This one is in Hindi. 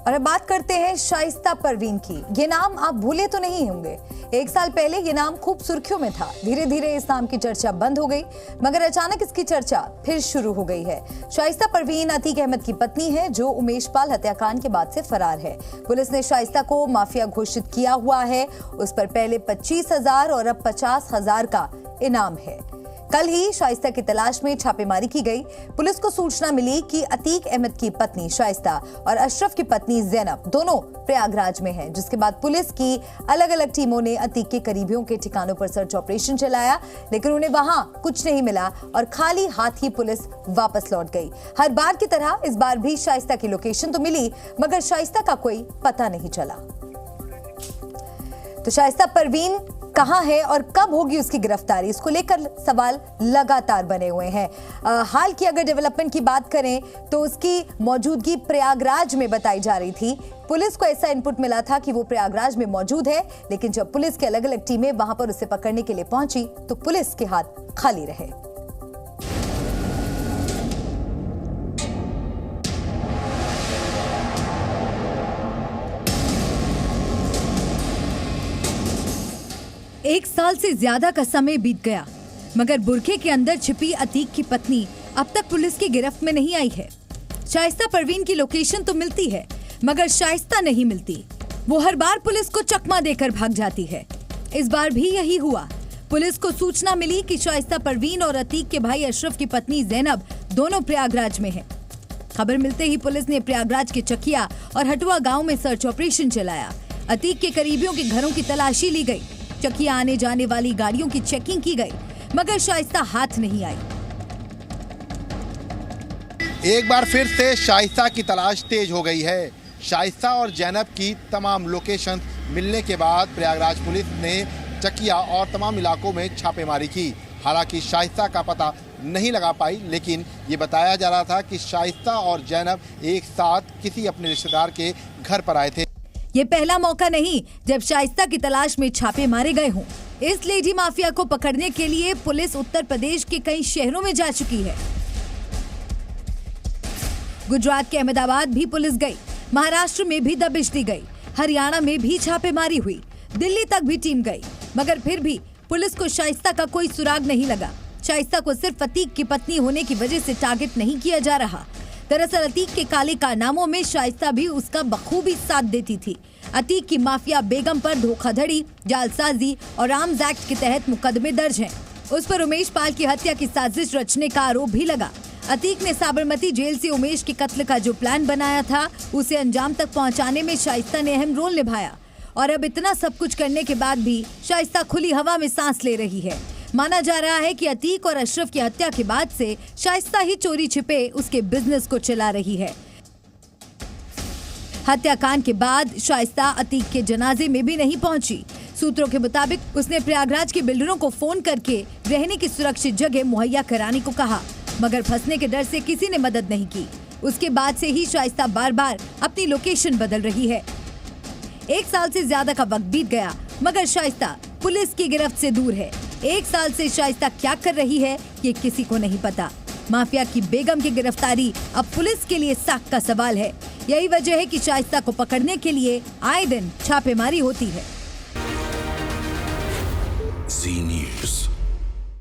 और अब बात करते हैं शाइस्ता परवीन की। ये नाम आप भूले तो नहीं होंगे। एक साल पहले ये नाम खूब सुर्खियों में था। धीरे धीरे इस नाम की चर्चा बंद हो गई, मगर अचानक इसकी चर्चा फिर शुरू हो गई है। शाइस्ता परवीन अतीक अहमद की पत्नी है, जो उमेश पाल हत्याकांड के बाद से फरार है। पुलिस ने शाइस्ता को माफिया घोषित किया हुआ है। उस पर पहले 25,000 और अब 50,000 का इनाम है। कल ही शाइस्ता की तलाश में छापेमारी की गई। पुलिस को सूचना मिली कि अतीक अहमद की पत्नी शाइस्ता और अशरफ की पत्नी जैनब दोनों प्रयागराज में हैं, जिसके बाद पुलिस की अलग अलग टीमों ने अतीक के करीबियों के ठिकानों पर सर्च ऑपरेशन चलाया, लेकिन उन्हें वहां कुछ नहीं मिला और खाली हाथ ही पुलिस वापस लौट गई। हर बार की तरह इस बार भी शाइस्ता की लोकेशन तो मिली, मगर शाइस्ता का कोई पता नहीं चला। तो शाइस्ता परवीन कहां है और कब होगी उसकी गिरफ्तारी, इसको लेकर सवाल लगातार बने हुए हैं। हाल की अगर डेवलपमेंट की बात करें तो उसकी मौजूदगी प्रयागराज में बताई जा रही थी। पुलिस को ऐसा इनपुट मिला था कि वो प्रयागराज में मौजूद है, लेकिन जब पुलिस की अलग अलग टीमें वहां पर उसे पकड़ने के लिए पहुंची तो पुलिस के हाथ खाली रहे। एक साल से ज्यादा का समय बीत गया, मगर बुरखे के अंदर छिपी अतीक की पत्नी अब तक पुलिस की गिरफ्त में नहीं आई है। शाइस्ता परवीन की लोकेशन तो मिलती है, मगर शाइस्ता नहीं मिलती। वो हर बार पुलिस को चकमा देकर भाग जाती है। इस बार भी यही हुआ। पुलिस को सूचना मिली कि शाइस्ता परवीन और अतीक के भाई अशरफ की पत्नी जैनब दोनों प्रयागराज में हैं। खबर मिलते ही पुलिस ने प्रयागराज के चकिया और हटुआ गाँव में सर्च ऑपरेशन चलाया। अतीक के करीबियों के घरों की तलाशी ली गई। चकिया आने जाने वाली गाड़ियों की चेकिंग की गई, मगर शाइस्ता हाथ नहीं आई। एक बार फिर से शाइस्ता की तलाश तेज हो गई है। शाइस्ता और जैनब की तमाम लोकेशन मिलने के बाद प्रयागराज पुलिस ने चकिया और तमाम इलाकों में छापेमारी की। हालांकि शाइस्ता का पता नहीं लगा पाई, लेकिन ये बताया जा रहा था कि शाइस्ता और जैनब एक साथ किसी अपने रिश्तेदार के घर पर आए थे। ये पहला मौका नहीं जब शाइस्ता की तलाश में छापे मारे गए हों। इस लेडी माफिया को पकड़ने के लिए पुलिस उत्तर प्रदेश के कई शहरों में जा चुकी है। गुजरात के अहमदाबाद भी पुलिस गई, महाराष्ट्र में भी दबिश दी गई, हरियाणा में भी छापेमारी हुई, दिल्ली तक भी टीम गई, मगर फिर भी पुलिस को शाइस्ता का कोई सुराग नहीं लगा। शाइस्ता को सिर्फ अतीक की पत्नी होने की वजह से टारगेट नहीं किया जा रहा। दरअसल अतीक के काले कारनामों में शाइस्ता भी उसका बखूबी साथ देती थी। अतीक की माफिया बेगम पर धोखाधड़ी, जालसाजी और आर्म्स एक्ट के तहत मुकदमे दर्ज हैं। उस पर उमेश पाल की हत्या की साजिश रचने का आरोप भी लगा। अतीक ने साबरमती जेल से उमेश के कत्ल का जो प्लान बनाया था, उसे अंजाम तक पहुंचाने में शाइस्ता ने अहम रोल निभाया। और अब इतना सब कुछ करने के बाद भी शाइस्ता खुली हवा में सांस ले रही है। माना जा रहा है कि अतीक और अशरफ की हत्या के बाद से शाइस्ता ही चोरी छिपे उसके बिजनेस को चला रही है। हत्याकांड के बाद शाइस्ता अतीक के जनाजे में भी नहीं पहुंची। सूत्रों के मुताबिक उसने प्रयागराज के बिल्डरों को फोन करके रहने की सुरक्षित जगह मुहैया कराने को कहा, मगर फंसने के डर से किसी ने मदद नहीं की। उसके बाद से ही शाइस्ता बार बार अपनी लोकेशन बदल रही है। एक साल से ज्यादा का वक्त बीत गया, मगर शाइस्ता पुलिस की गिरफ्त से दूर है। एक साल से शाइस्ता क्या कर रही है, ये किसी को नहीं पता। माफिया की बेगम की गिरफ्तारी अब पुलिस के लिए साख का सवाल है। यही वजह है कि शाइस्ता को पकड़ने के लिए आए दिन छापेमारी होती है।